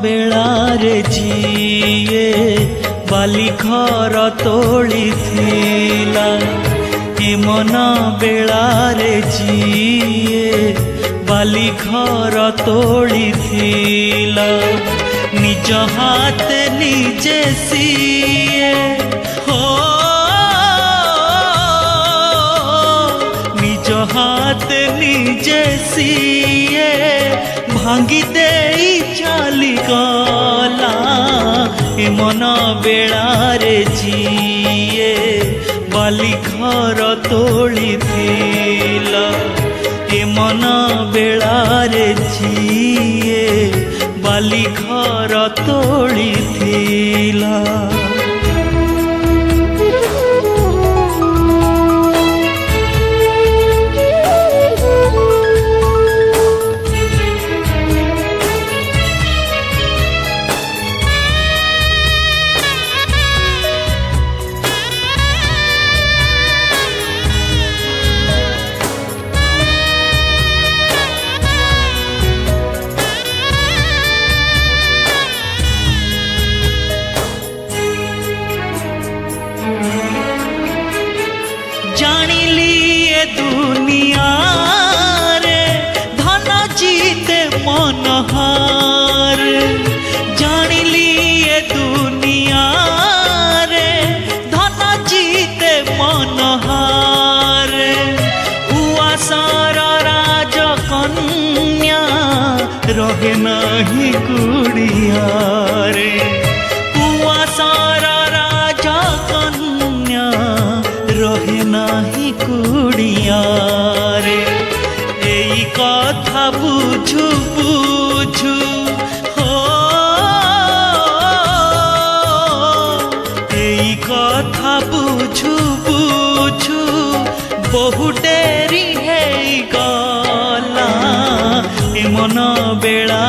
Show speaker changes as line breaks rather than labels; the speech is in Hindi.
बेलारे जिए बाली घर तोली थिला ए मन बेलारे जिए बाली घर तोली थिला निज हाथ निजे सिए हो निज हाथ निजे सिए भांगी दे चली गला ए मन बेलारे जिए बाली घर तोली थिला ए मन बेलारे जिए बाली घर तोली थिला। जानिली ए दुनिया रे धन जीते मन हार जानिली ए दुनिया रे धन जीते मन हार उआसर राजकन्या रहे नहीं गुड़िया रे उआसर राजकन्या रहे नाही कुड़िया रे एई कथा बुझु बुझु हो एई कथा बुझु बुझु बहु डेरी है गला ए मन बेला